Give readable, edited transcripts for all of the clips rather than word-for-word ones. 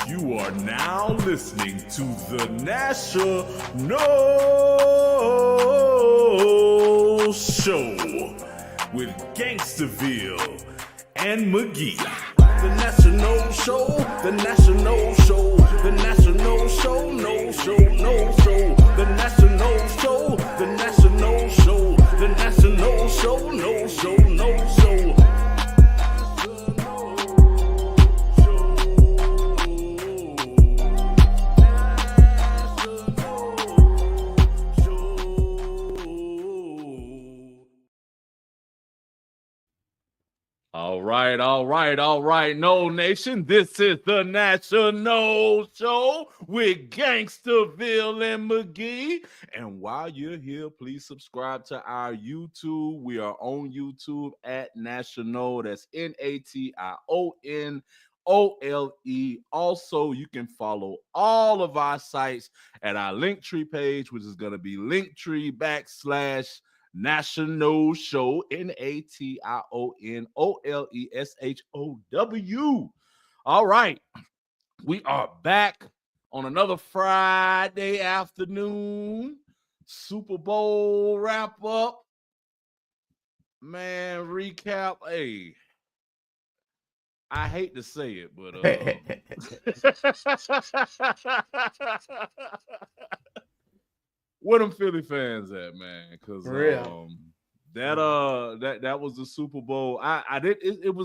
You are now listening to the National Show with Gangsterville and McGee. The National Show, the National Show, the National Show, no show, no show. The National Show, the National Show, the National Show, no show, no show. All right. No Nation, this is the National Show with Gangsterville and McGee. And while you're here, please subscribe to our YouTube. We are on YouTube at National. That's NATIONOLE. Also, you can follow all of our sites at our Linktree page, which is going to be Linktree/National Show, NATIONOLESHOW. All right, we are back on another Friday afternoon. Super Bowl wrap up, man. Recap. Hey, I hate to say it, but where them Philly fans at, man? Because that was the Super Bowl. It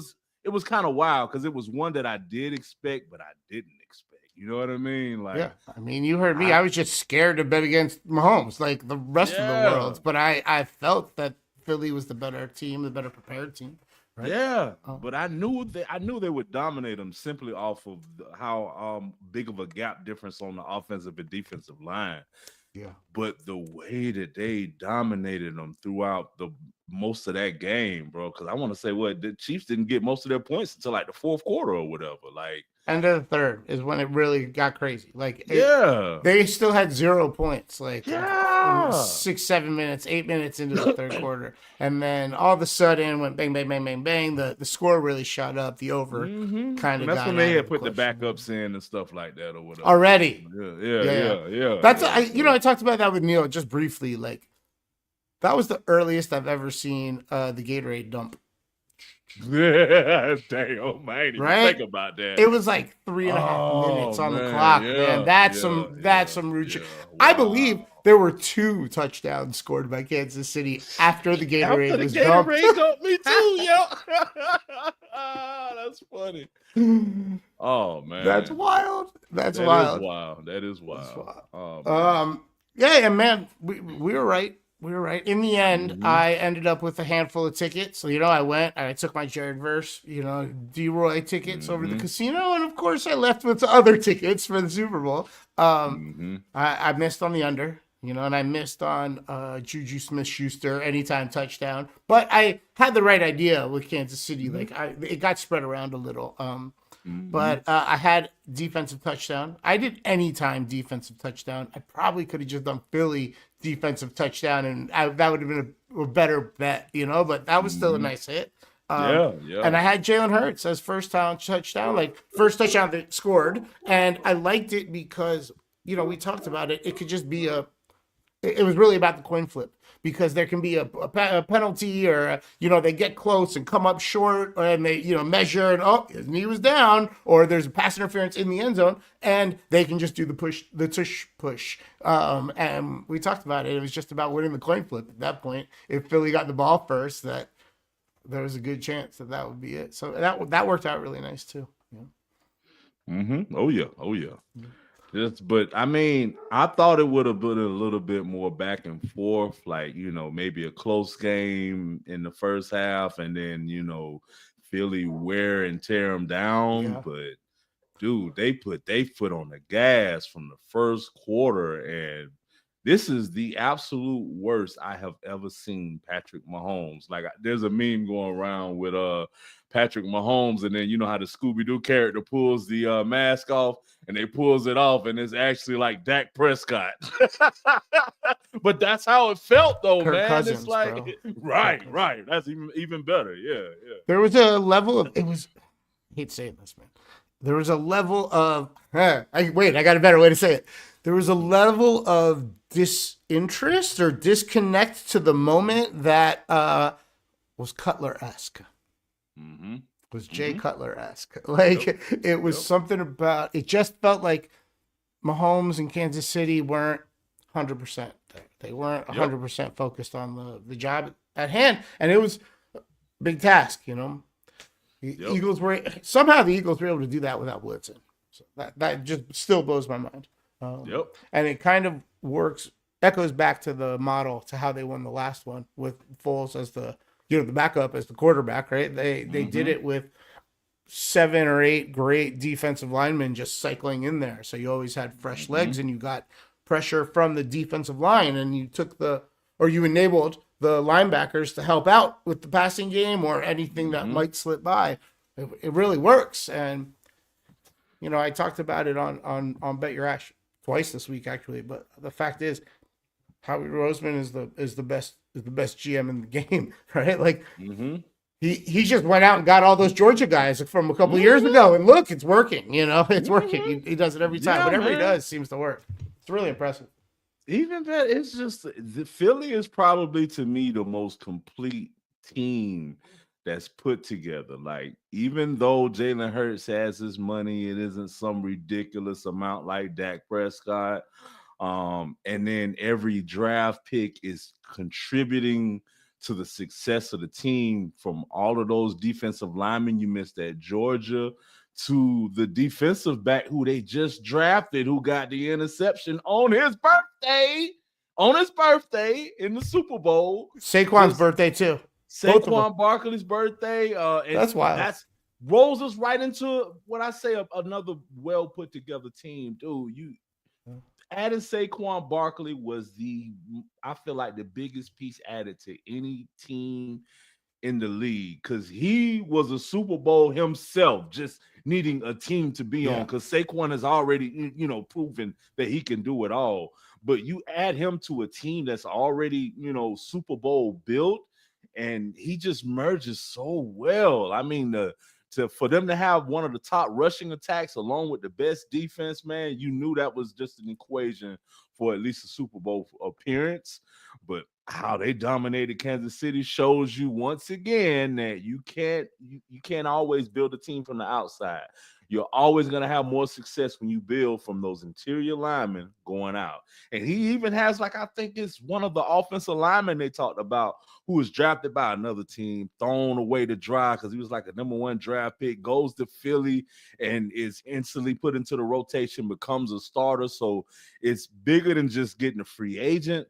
was kind of wild because it was one that I did expect, but I didn't expect. You know what I mean? Like, yeah. I mean, you heard me. I was just scared to bet against Mahomes, like the rest of the world. But I felt that Philly was the better team, the better prepared team. Right? Yeah, but I knew they would dominate them simply off of how big of a gap difference on the offensive and defensive line. Yeah, but the way that they dominated them throughout the most of that game, bro. Because I want to say, the Chiefs didn't get most of their points until like the fourth quarter or whatever. Like, end of the third is when it really got crazy. Like, they still had 0 points. Like, 6, 7 minutes, 8 minutes into the third quarter, and then all of a sudden went bang, bang, bang, bang, bang. The score really shot up. The over kind of. That's when they had put the backups in and stuff like that or whatever. Already. Yeah. That's I talked about that with Neil just briefly. Like, that was the earliest I've ever seen the Gatorade dump. Damn, man. Right? Think about that. It was like 3.5 minutes on the clock, man. That's some rude shit. Wow. I believe there were 2 touchdowns scored by Kansas City after the Gatorade was dumped. Me too, yo. That's funny. Oh man, that's wild. That is wild. Yeah, man, we were right. We were right. In the end, I ended up with a handful of tickets. So, I took my Jared Verse, D-Roy tickets over to the casino. And, of course, I left with other tickets for the Super Bowl. I missed on the under, and I missed on Juju Smith-Schuster anytime touchdown. But I had the right idea with Kansas City. Like, it got spread around a little. But I had defensive touchdown. I did anytime defensive touchdown. I probably could have just done Philly defensive touchdown, and that would have been a better bet, but that was still a nice hit. And I had Jalen Hurts as first touchdown, like first touchdown that scored. And I liked it because, we talked about it. It could just be it was really about the coin flip, because there can be a penalty or, they get close and come up short and they, measure and, his knee was down, or there's a pass interference in the end zone and they can just do the tush push. And we talked about it. It was just about winning the coin flip at that point. If Philly got the ball first, that there was a good chance that would be it. So that worked out really nice too. Yeah. Oh yeah. But I mean, I thought it would have been a little bit more back and forth, like, maybe a close game in the first half and then, Philly wear and tear them down. Yeah. But, dude, they put their foot on the gas from the first quarter. And this is the absolute worst I have ever seen Patrick Mahomes. Like, there's a meme going around with Patrick Mahomes, and then you know how the Scooby-Doo character pulls the mask off, and they pulls it off, and it's actually like Dak Prescott. But that's how it felt, though, Kirk man. Cousins, it's like, right. That's even better. Yeah. There was a level of, I hate saying this, man. there was a level of I got a better way to say it. There was a level of disinterest or disconnect to the moment that was Cutler-esque. Mm-hmm. Was Jay Cutler-esque. Like it was something about it just felt like Mahomes and Kansas City weren't 100% there. They weren't 100% focused on the job at hand. And it was a big task, you know. The Eagles were able to do that without blitzing. So that just still blows my mind. And it kind of echoes back to the model to how they won the last one with Foles as the backup as the quarterback, right? They did it with 7 or 8 great defensive linemen just cycling in there. So you always had fresh legs and you got pressure from the defensive line, and you enabled the linebackers to help out with the passing game or anything that might slip by. It really works. And, you know, I talked about it on Bet Your Ash twice this week, actually. But the fact is, Howie Roseman is the best GM in the game, right? Like, he just went out and got all those Georgia guys from a couple of years ago, and look, it's working. You know, it's working. He does it every time. Whatever he does seems to work. It's really impressive. Even that, it's just the Philly is probably to me the most complete team that's put together. Like, even though Jalen Hurts has his money, it isn't some ridiculous amount like Dak Prescott. And then every draft pick is contributing to the success of the team, from all of those defensive linemen you missed at Georgia to the defensive back who they just drafted, who got the interception on his birthday in the Super Bowl. Saquon's birthday too. Saquon Barkley's birthday. And that's wild. That's rolls us right into what I say another well put together team, dude. Adding Saquon Barkley was I feel like the biggest piece added to any team in the league, because he was a Super Bowl himself, just needing a team to be on, because Saquon has already, proven that he can do it all. But you add him to a team that's already, Super Bowl built, and he just merges so well. I mean, for them to have one of the top rushing attacks along with the best defense, man, you knew that was just an equation for at least a Super Bowl appearance. But how they dominated Kansas City shows you once again that you can't always build a team from the outside. You're always going to have more success when you build from those interior linemen going out. And he even has, I think it's one of the offensive linemen they talked about who was drafted by another team, thrown away to dry because he was like a number 1 draft pick, goes to Philly and is instantly put into the rotation, becomes a starter. So it's bigger than just getting a free agent.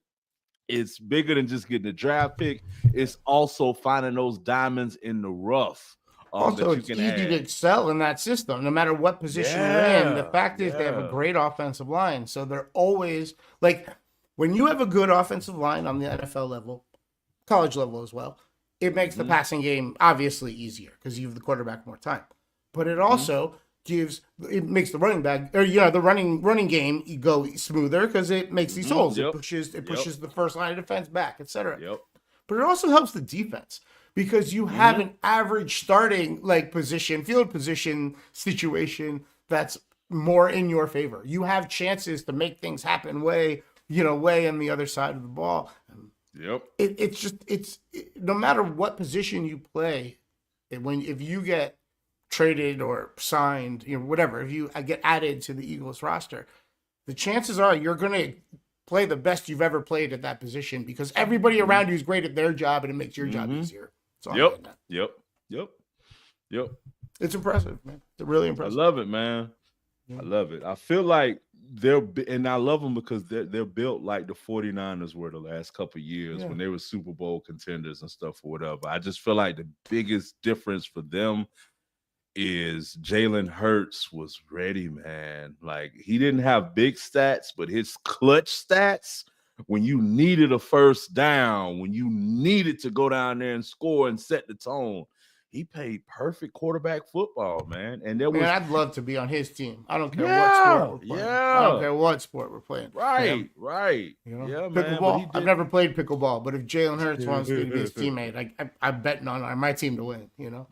It's bigger than just getting a draft pick. It's also finding those diamonds in the rough. Also, it's easy to excel in that system, no matter what position you're in. The fact is they have a great offensive line. So they're always, when you have a good offensive line on the NFL level, college level as well, it makes the passing game obviously easier because you have the quarterback more time. But it also makes the running back, or the running game go smoother because it makes these holes. It pushes the first line of defense back, etc. But it also helps the defense, because you have an average starting field position situation that's more in your favor. You have chances to make things happen way on the other side of the ball. It's no matter what position you play, if you get traded or signed, whatever, if you get added to the Eagles roster, the chances are you're going to play the best you've ever played at that position, because everybody around you is great at their job and it makes your job easier. Yep. It's impressive, man. It's really impressive. I love it, man. I love it. I feel like and I love them because they're built like the 49ers were the last couple of years when they were Super Bowl contenders and stuff or whatever. I just feel like the biggest difference for them is Jalen Hurts was ready, man. He didn't have big stats, but his clutch stats, when you needed a first down, when you needed to go down there and score and set the tone, he played perfect quarterback football, man. And there Man, was I'd love to be on his team. I don't care what sport we're playing. I don't care what sport we're playing. Right. You know, Yeah, man. pickleball. I've never played pickleball, but if Jalen Hurts wants to be his teammate, I'm betting on my team to win. You know,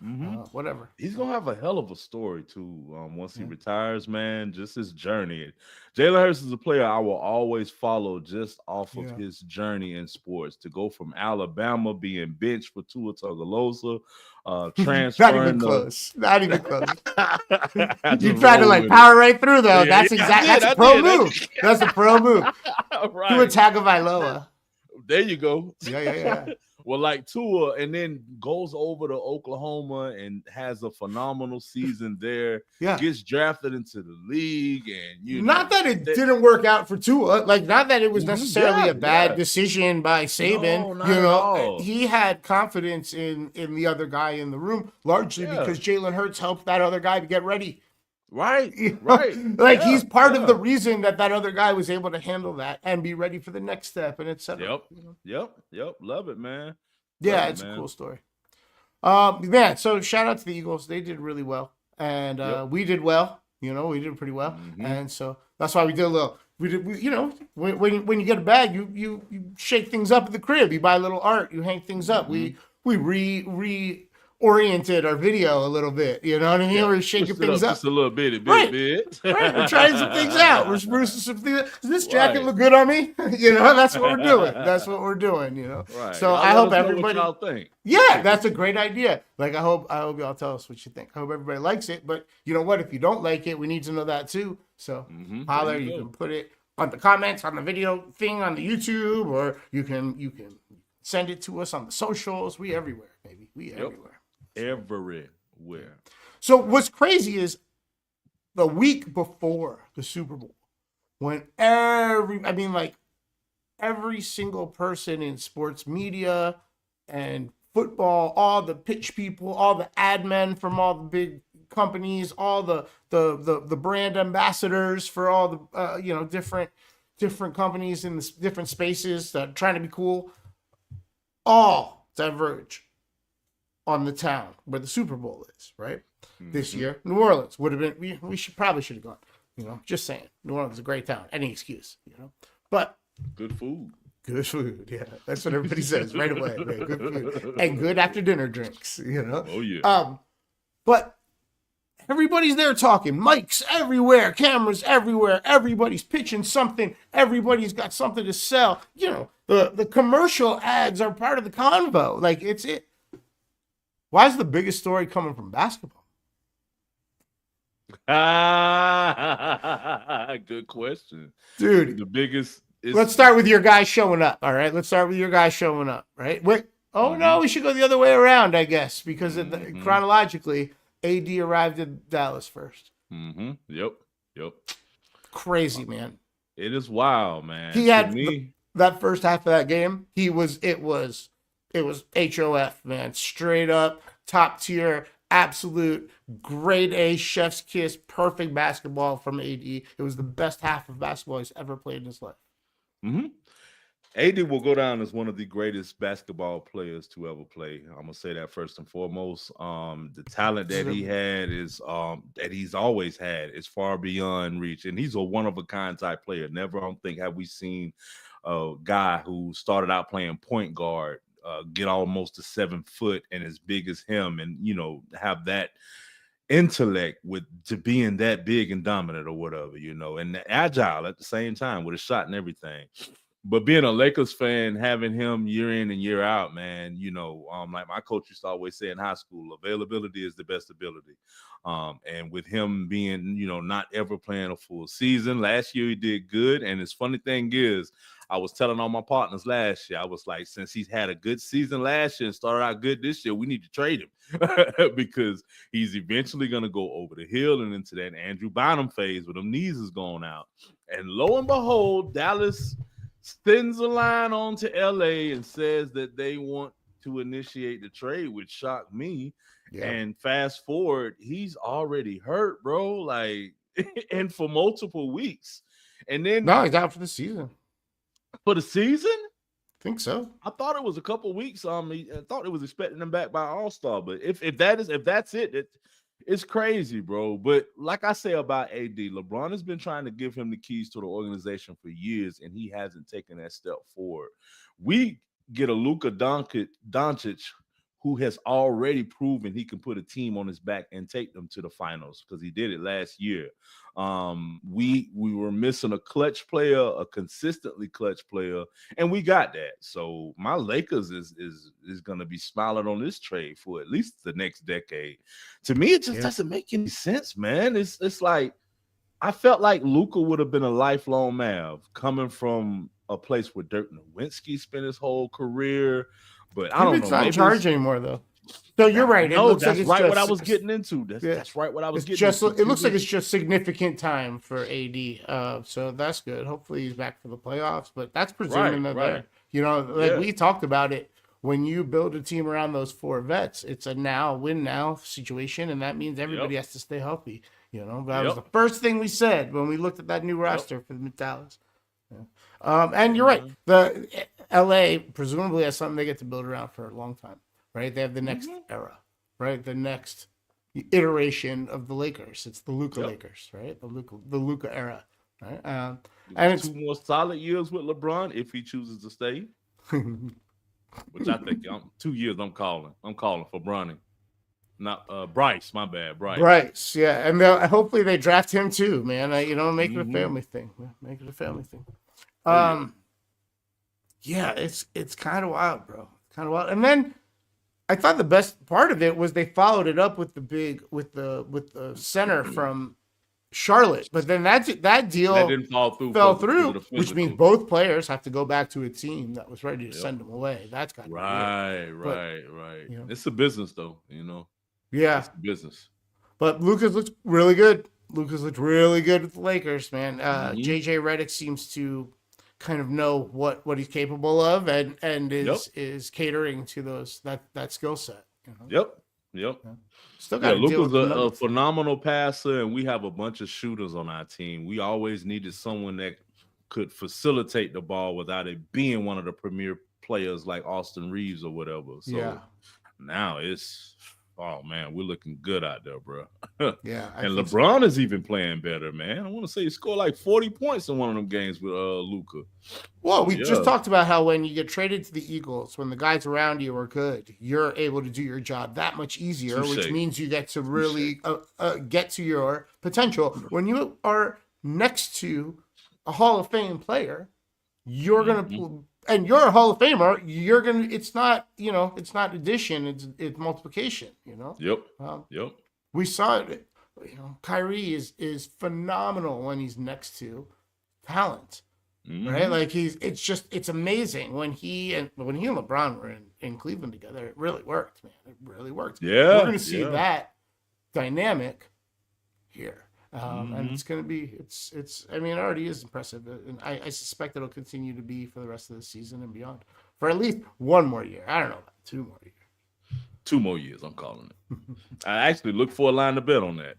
whatever. He's gonna have a hell of a story too. Once he retires, man, just his journey. Jalen Hurts is a player I will always follow just off of his journey in sports. To go from Alabama being benched for Tua Tagovailoa, transferring not even close. Not even close. You tried to like power right through though. That's exactly that's a pro move. That's a pro move. Right. Tua Tagovailoa. There you go. Yeah. Well, like Tua, and then goes over to Oklahoma and has a phenomenal season there. Yeah, gets drafted into the league, and not that it didn't work out for Tua. Like, not that it was necessarily a bad decision by Saban. No, he had confidence in the other guy in the room, largely because Jalen Hurts helped that other guy to get ready. Right. Like he's part of the reason that other guy was able to handle that and be ready for the next step and etc. Yep. Love it, man. Yeah, it's a cool story. Man, so shout out to the Eagles. They did really well, and we did well. You know, we did pretty well, and so that's why we did a little. You know, when you get a bag, you shake things up at the crib. You buy a little art. You hang things up. We reoriented our video a little bit, you know what I mean? We're shaking things up just a little bit. Right. We're trying some things out. We're sprucing some things. Does this jacket look good on me? You know, that's what we're doing. You know. Right. So I hope everybody. What y'all think. Yeah, that's a great idea. Like I hope y'all tell us what you think. I hope everybody likes it. But you know what? If you don't like it, we need to know that too. So holler. You can put it on the comments on the video thing on the YouTube, or you can send it to us on the socials. We everywhere, baby. We everywhere. Everywhere. So what's crazy is the week before the Super Bowl, when every single person in sports media and football, all the pitch people, all the ad men from all the big companies, all the brand ambassadors for all the different companies in the different spaces that are trying to be cool, all diverge on the town where the Super Bowl is, right? This year, New Orleans would have been. We should have gone. You know, just saying. New Orleans is a great town. Any excuse, you know. But good food. Yeah, that's what everybody says right away. Right? Good food and good after dinner drinks. You know. Oh yeah. But everybody's there talking. Mics everywhere, cameras everywhere. Everybody's pitching something. Everybody's got something to sell. You know, the commercial ads are part of the convo. Like it's it. Why is the biggest story coming from basketball? Good question. Dude. The biggest is... Let's start with your guy showing up, all right? Right? Wait. Oh, no, we should go the other way around, I guess, because chronologically, AD arrived in Dallas first. Yep. Crazy, man. It is wild, man. He had that first half of that game, it was HOF, man. Straight up, top tier, absolute, grade A, chef's kiss, perfect basketball from AD. It was the best half of basketball he's ever played in his life. AD will go down as one of the greatest basketball players to ever play. I'm gonna say that first and foremost. The talent that he had is that he's always had is far beyond reach, and he's a one of a kind type player. Never, I don't think, have we seen a guy who started out playing point guard get almost to 7 foot and as big as him, and you know, have that intellect to being that big and dominant or whatever, you know, and agile at the same time with a shot and everything. But being a Lakers fan, having him year in and year out, man, you know, like my coach used to always say in high school, availability is the best ability. And with him being, you know, not ever playing a full season, last year he did good. And his funny thing is, I was telling all my partners last year, I was like, since he's had a good season last year and started out good this year, we need to trade him because he's eventually going to go over the hill and into that Andrew Bynum phase where them knees is going out. And lo and behold, Dallas sends a line on to LA and says that they want to initiate the trade, which shocked me. Yeah. And fast forward, he's already hurt, bro. Like, and for multiple weeks. And then no, he's out for the season. For the season? think so. I thought it was a couple weeks. I thought it was expecting them back by All-Star, but if that's it, it's crazy, bro. But like I say about AD, LeBron has been trying to give him the keys to the organization for years, and he hasn't taken that step forward. We get a Luka Doncic who has already proven he can put a team on his back and take them to the finals because he did it last year. We were missing a clutch player, a consistently clutch player, and we got that. So my Lakers is going to be smiling on this trade for at least the next decade. To me, it just doesn't make any sense, man. It's like I felt like Luka would have been a lifelong Mav coming from a place where Dirk Nowitzki spent his whole career. But I don't know. It's not in charge anymore, though. So you're right. No, that's right. What I was getting into. That's right. What I was getting into. It looks like it's just significant time for AD. So that's good. Hopefully he's back for the playoffs. But that's presuming that they're, we talked about it. When you build a team around those 4 vets, it's a win now situation, and that means everybody has to stay healthy. That was the first thing we said when we looked at that new roster for the Dallas. And you're right. The LA presumably has something they get to build around for a long time, right? They have the next era, right? The next iteration of the Lakers. It's the Luka Lakers, right? The Luka era, right? And it's 2 more solid years with LeBron if he chooses to stay. Which I think 2 years. I'm calling for Bronny. Not Bryce, my bad, Bryce, yeah, and hopefully they draft him too, man. Make it a family thing. Make it a family thing. It's kind of wild, bro. Kind of wild. And then I thought the best part of it was they followed it up with the center from Charlotte, but then that deal didn't fell through, which means both players have to go back to a team that was ready to send them away. That's got to be right. It's a business, though. Yeah, it's business. But Lucas looked really good. With the Lakers, man. JJ Redick seems to kind of know what he's capable of, and is catering to that skill set. Yep. Still got Luka's a phenomenal passer, and we have a bunch of shooters on our team. We always needed someone that could facilitate the ball without it being one of the premier players like Austin Reeves or whatever. So now it's. Oh man, we're looking good out there, bro. Yeah, and LeBron is even playing better, man. I want to say he scored like 40 points in one of them games with Luka. Well, we just talked about how when you get traded to the Eagles, when the guys around you are good, you're able to do your job that much easier, which means you get to really get to your potential. When you are next to a Hall of Fame player, you're gonna. And you're a Hall of Famer. You're gonna. It's not. It's not addition. It's multiplication. Yep. We saw it. Kyrie is phenomenal when he's next to talent, right? Like it's amazing when he and LeBron were in Cleveland together. It really worked, man. It really worked. Yeah, we're gonna see that dynamic here. And it's going to be, I mean, it already is impressive. And I suspect it'll continue to be for the rest of the season and beyond for at least 1 more year. I don't know about 2 more years. 2 more years, I'm calling it. I actually look for a line to bet on that.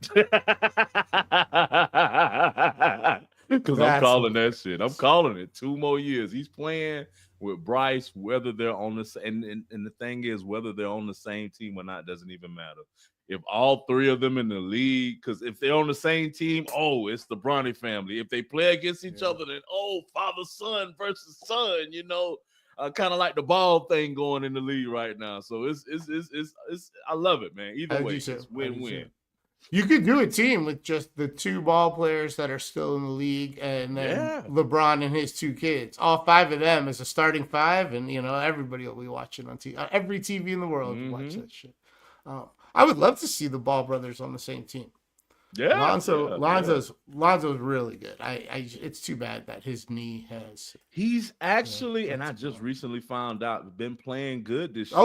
Because I'm calling that shit. I'm calling it 2 more years. He's playing with Bryce, whether they're on the and the thing is, whether they're on the same team or not doesn't even matter. If all 3 of them in the league, because if they're on the same team, it's the Bronny family. If they play against each other, then father son versus son, kind of like the ball thing going in the league right now. So it's I love it, man. Either way, it's win-win. You could do a team with just the 2 ball players that are still in the league, and then LeBron and his 2 kids. All 5 of them as a starting 5, and everybody will be watching on TV. Every TV in the world will watch that shit. I would love to see the Ball brothers on the same team. Yeah, Lonzo's really good. It's too bad that his knee has. He's actually, and I just recently found out, been playing good this year.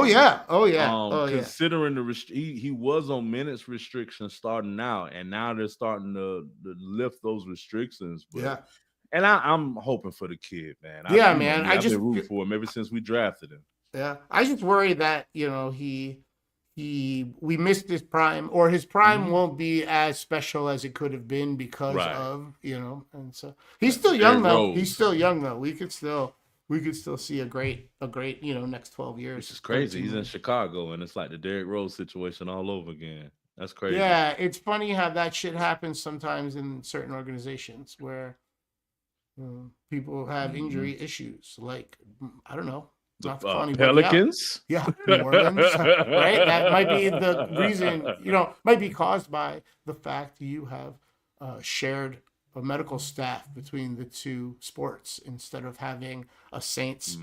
Oh yeah. Considering he was on minutes restrictions starting out, and now they're starting to lift those restrictions. But, and I'm hoping for the kid, man. I've been rooting for him ever since we drafted him. Yeah, I just worry that we missed his prime, or his prime won't be as special as it could have been because of, and so he's still young though. He's still young though. We could still we could still see a great, next 12 years. Which is crazy. 13 He's in years. Chicago, and it's like the Derrick Rose situation all over again. That's crazy. Yeah, it's funny how that shit happens sometimes in certain organizations where people have injury issues. Like, I don't know, The not to call anybody out. Pelicans? Yeah, New Orleans, right? That might be the reason, might be caused by the fact you have shared a medical staff between the two sports instead of having a Saints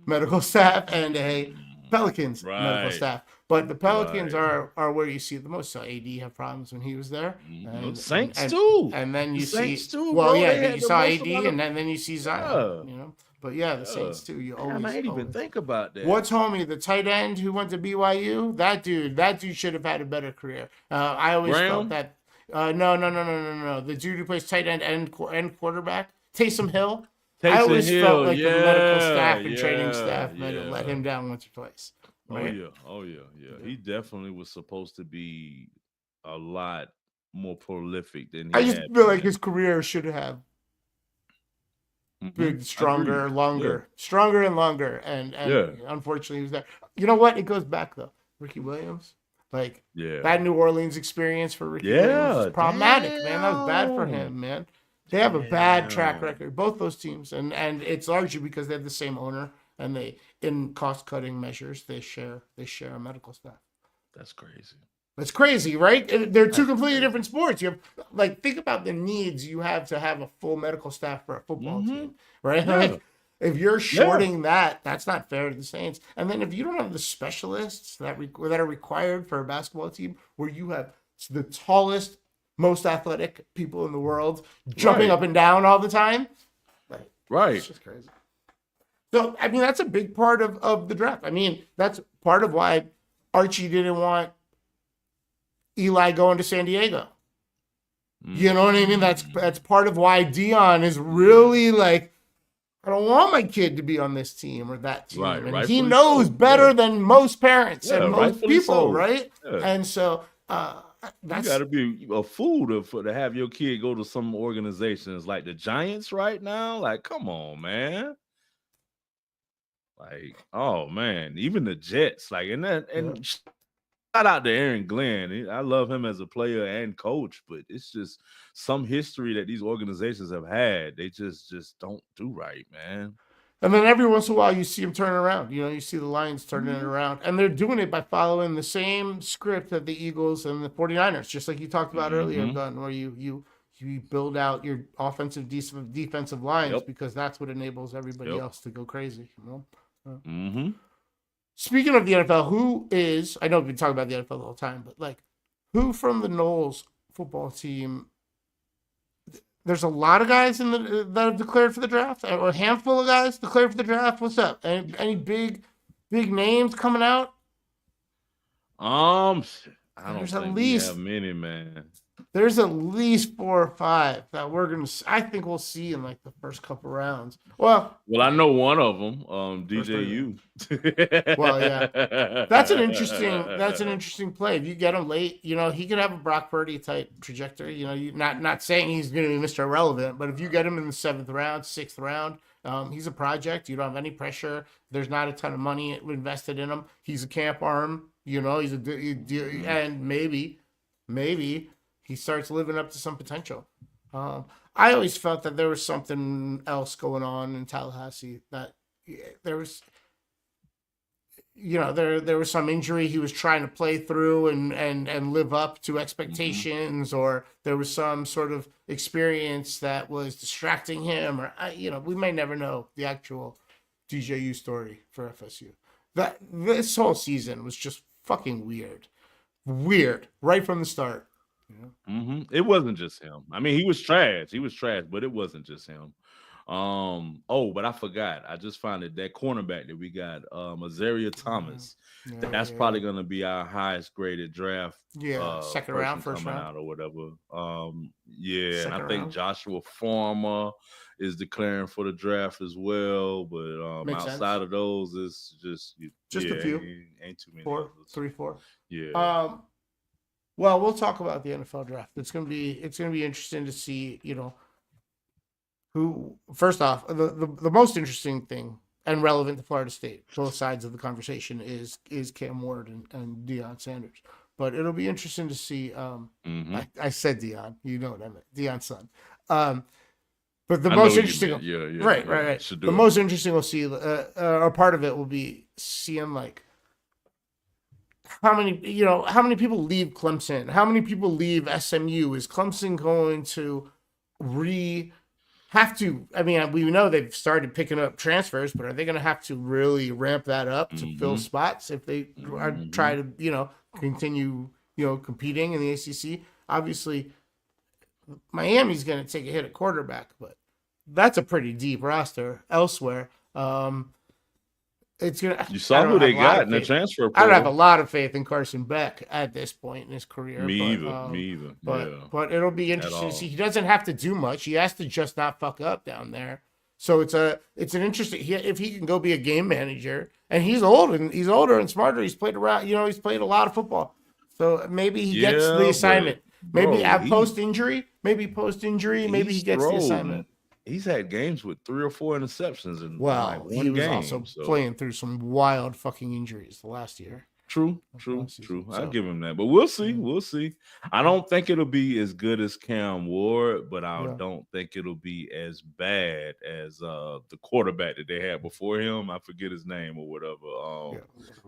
medical staff and a Pelicans medical staff. But the Pelicans are where you see it the most. So AD had problems when he was there. And, Saints too. And then you see, too, well, bro. yeah, you saw AD and then you see Zion, But yeah, the Saints too. You always. I didn't even think about that. What's homie, the tight end who went to BYU? That dude should have had a better career. I always felt that. No. The dude who plays tight end and quarterback, Taysom Hill. I always felt like the medical staff and training staff might have let him down once or twice. Right? Oh yeah. He definitely was supposed to be a lot more prolific than he I just feel like his career should have been stronger, longer, stronger and longer. And unfortunately, he was there. You know what? It goes back though. Ricky Williams, that New Orleans experience for Ricky Williams was problematic, man. That was bad for him, man. They have a bad track record, both those teams, and it's largely because they have the same owner, and they, in cost cutting measures, they share a medical staff. That's crazy. That's crazy, right? They're two completely different sports. You have, think about the needs you have to have a full medical staff for a football team, right? Yeah. Like, if you're shorting that, that's not fair to the Saints. And then if you don't have the specialists that are required for a basketball team, where you have the tallest, most athletic people in the world jumping up and down all the time, it's just crazy. So, I mean, that's a big part of the draft. I mean, that's part of why Archie didn't want Eli going to San Diego. You know what I mean? That's part of why Dion is really like, I don't want my kid to be on this team or that team. Right, and he knows better than most parents and most people, right? Yeah. And so you got to be a fool to have your kid go to some organizations like the Giants right now. Like, come on, man. Like, oh man, even the Jets. Like, and shout out to Aaron Glenn. I love him as a player and coach, but it's just some history that these organizations have had. They just don't do right, man. And then every once in a while, you see them turn around. You see the Lions turning it around. And they're doing it by following the same script that the Eagles and the 49ers, just like you talked about earlier, have done, where you build out your offensive, defensive lines because that's what enables everybody else to go crazy. Speaking of the NFL, who is, I know we've been talking about the NFL the whole time, but like, who from the Knowles football team, there's a lot of guys that have declared for the draft, or a handful of guys declared for the draft. What's up? Any big names coming out? I don't think we have many, man. There's at least 4 or 5 that I think we'll see in like the first couple rounds. Well, I know one of them, DJU. Well, yeah, that's an interesting play. If you get him late, he could have a Brock Purdy type trajectory. Not saying he's going to be Mr. Irrelevant, but if you get him in the 7th round, 6th round, he's a project. You don't have any pressure. There's not a ton of money invested in him. He's a camp arm. And maybe he starts living up to some potential. I always felt that there was something else going on in Tallahassee, that there was, there was some injury he was trying to play through and live up to expectations, or there was some sort of experience that was distracting him, or, we may never know the actual DJU story for FSU. This whole season was just fucking weird right from the start. It wasn't just him. I mean, he was trash, but it wasn't just him. But I forgot. I just found that cornerback that we got, Azaria Thomas. That's probably going to be our highest graded draft. Second round, first round, out or whatever. And I think Joshua Farmer is declaring for the draft as well. But outside of those, it's just a few. Ain't too many. 4. Yeah. Well, we'll talk about the NFL draft. It's gonna be interesting to see, who. First off, the most interesting thing and relevant to Florida State. Both sides of the conversation is Cam Ward and Deion Sanders. But it'll be interesting to see. I said Deion. You know what I meant. Deion's son. But the most interesting, right. The most interesting we'll see, or part of it will be seeing like how many people leave Clemson, how many people leave SMU. Is Clemson going to have to? I mean, we know they've started picking up transfers, but are they going to have to really ramp that up to fill spots if they try to continue competing in the ACC? Obviously, Miami's going to take a hit at quarterback, but that's a pretty deep roster elsewhere. It's gonna. You saw who they got in the transfer portal. I don't have a lot of faith in Carson Beck at this point in his career. Me either. But it'll be interesting to see. He doesn't have to do much. He has to just not fuck up down there. So it's an interesting. If he can go be a game manager, and he's older and smarter. He's played around. He's played a lot of football. So maybe he gets the assignment. Maybe post injury. Maybe he gets the assignment. He's had games with 3 or 4 interceptions in one game. He was also playing through some wild fucking injuries the last year. True. I'll give him that. But we'll see. I don't think it'll be as good as Cam Ward, but I don't think it'll be as bad as the quarterback that they had before him. I forget his name or whatever.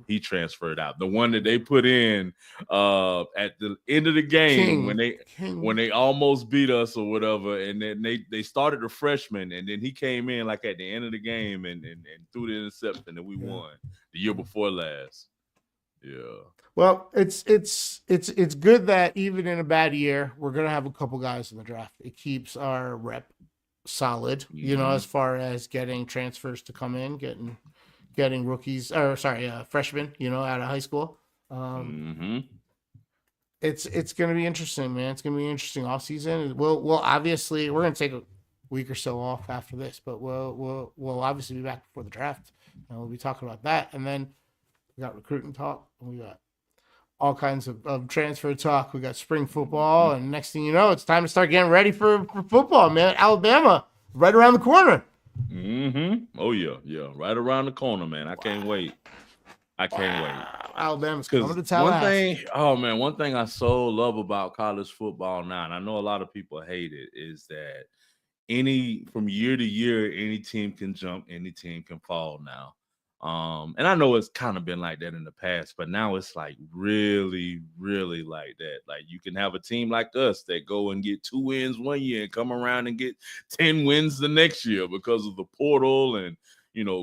He transferred out. The one that they put in at the end of the game when they almost beat us or whatever, and then they started a freshman, and then he came in like at the end of the game and threw the interception, and we won the year before last. Yeah. Well, it's good that even in a bad year, we're gonna have a couple guys in the draft. It keeps our rep solid, as far as getting transfers to come in, getting rookies freshmen, out of high school. It's gonna be interesting, man. It's gonna be interesting off season. We'll obviously we're gonna take a week or so off after this, but we'll obviously be back before the draft, and we'll be talking about that, and then. We got recruiting talk. We got all kinds of transfer talk. We got spring football. And next thing you know, it's time to start getting ready for football, man. Alabama, right around the corner. Oh, yeah. Right around the corner, man. I can't wait. Alabama's coming to Tallahassee. One thing I so love about college football now, and I know a lot of people hate it, is that from year to year, any team can jump, any team can fall now. And I know it's kind of been like that in the past, but now it's like really, really like that. Like you can have a team like us that go and get 2 wins one year and come around and get 10 wins the next year because of the portal and,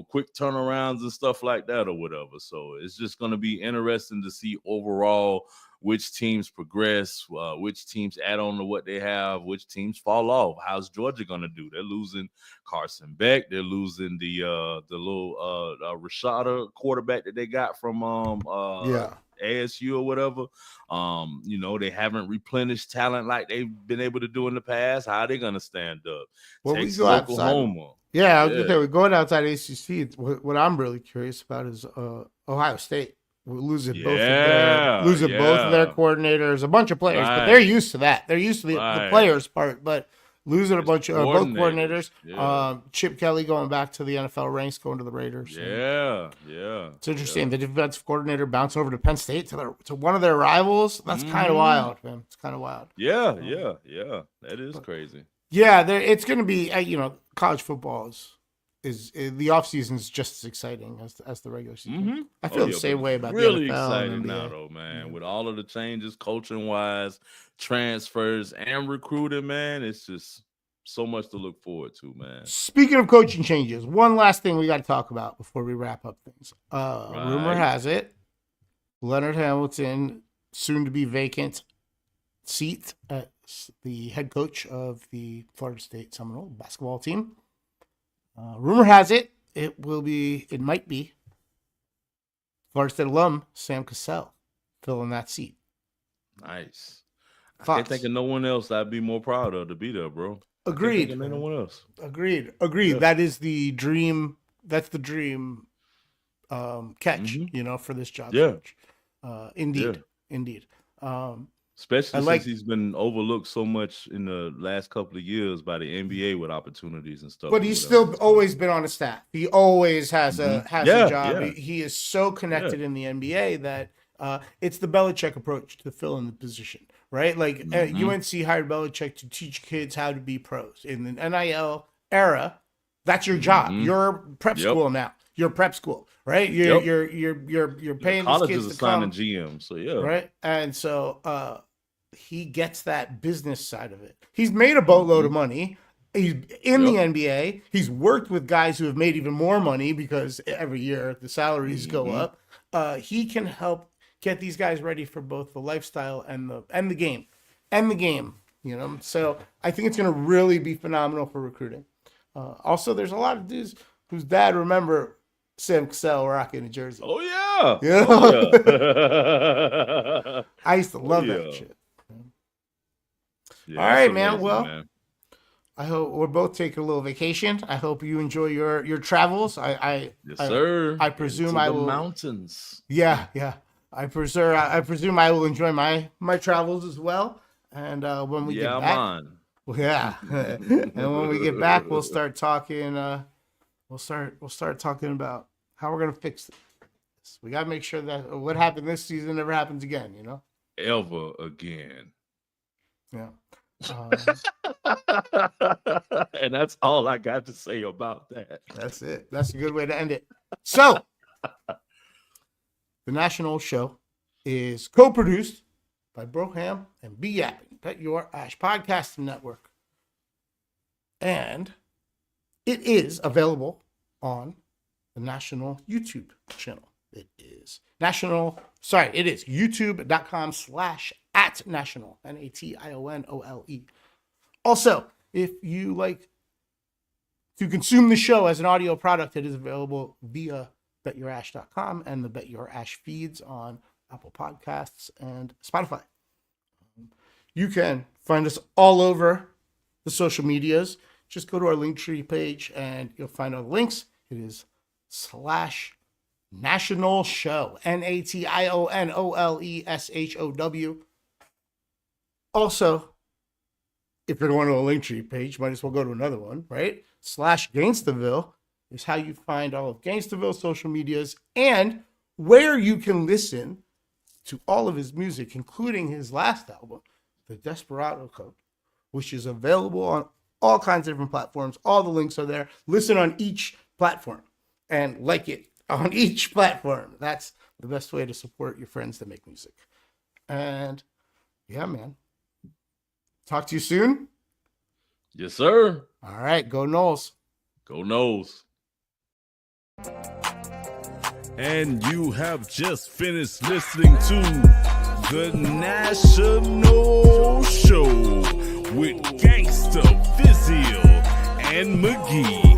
quick turnarounds and stuff like that or whatever. So it's just going to be interesting to see overall which teams progress, which teams add on to what they have, which teams fall off. How's Georgia going to do? They're losing Carson Beck. They're losing the little Rashada quarterback that they got from ASU or whatever. They haven't replenished talent like they've been able to do in the past. How are they going to stand up? Texas, Oklahoma. Yeah, I was going to say, we're going outside ACC. What I'm really curious about is Ohio State. We're losing both of their coordinators, a bunch of players, but they're used to that. They're used to the players part, but losing a bunch of both coordinators. Chip Kelly going back to the NFL ranks, going to the Raiders. It's interesting. The defensive coordinator bounced over to Penn State to one of their rivals. That's kind of wild, man. It's kind of wild. Yeah. That is crazy. Yeah, it's going to be. College football is the off season is just as exciting as the regular season. I feel the same way about really the NFL exciting now, though, man. With all of the changes, coaching wise, transfers, and recruiting, man, it's just so much to look forward to, man. Speaking of coaching changes, one last thing we got to talk about before we wrap up things. Rumor has it, Leonard Hamilton, soon to be vacant seat as the head coach of the Florida State Seminole basketball team. Rumor has it, it might be Florida State alum Sam Cassell filling that seat. Nice. I can't think of no one else I'd be more proud of to be there, bro. Agreed. No one else. Agreed. Yeah. That is the dream. That's the dream catch, for this job. Yeah. Indeed. Especially since he's been overlooked so much in the last couple of years by the NBA with opportunities and stuff. But he's still always been on a staff. He always has a job. Yeah. He is so connected in the NBA that it's the Belichick approach to fill in the position, right? Like UNC hired Belichick to teach kids how to be pros in the NIL era. That's your job. You're prep school now. You're prep school, right? You're paying these kids to come. GM, so right. And so he gets that business side of it. He's made a boatload of money. He's in the NBA. He's worked with guys who have made even more money because every year the salaries go up. He can help get these guys ready for both the lifestyle and the game. You know, so I think it's going to really be phenomenal for recruiting. Also, there's a lot of dudes whose dad remember Sam Cassell rocking a jersey. Oh yeah, you know? Yeah. I used to love that shit. Yeah, all right, man. Well, I hope we're both taking a little vacation. I hope you enjoy your travels. Yes, sir. I presume I will. Mountains. Yeah. I presume I will enjoy my travels as well. And when we get back, and when we get back, we'll start talking. We'll start talking about how we're gonna fix this. We gotta make sure that what happened this season never happens again. You know, ever again. Yeah. And that's all I got to say about that. That's it. That's a good way to end it. So, the National Show is co-produced by Broham and B Yapping, Bet Your Ash Podcasting Network. And it is available on the National YouTube channel. It is youtube.com/@national, NATIONOLE. Also, if you like to consume the show as an audio product, it is available via betyourash.com and the Bet Your Ash feeds on Apple Podcasts and Spotify. You can find us all over the social medias. Just go to our Linktree page and you'll find all the links. It is /National Show, NATIONOLESHOW. Also, if you're going to a Linktree page, might as well go to another one, right? /Gangstaville is how you find all of Gangstaville's social medias and where you can listen to all of his music, including his last album, The Desperado Code, which is available on all kinds of different platforms. All the links are there. Listen on each platform and like it on each platform. That's the best way to support your friends that make music. And yeah, man. Talk to you soon. Yes, sir. All right. Go Noles. Go Noles. And you have just finished listening to The National Show with Gangsta, Fizzle, and McGee.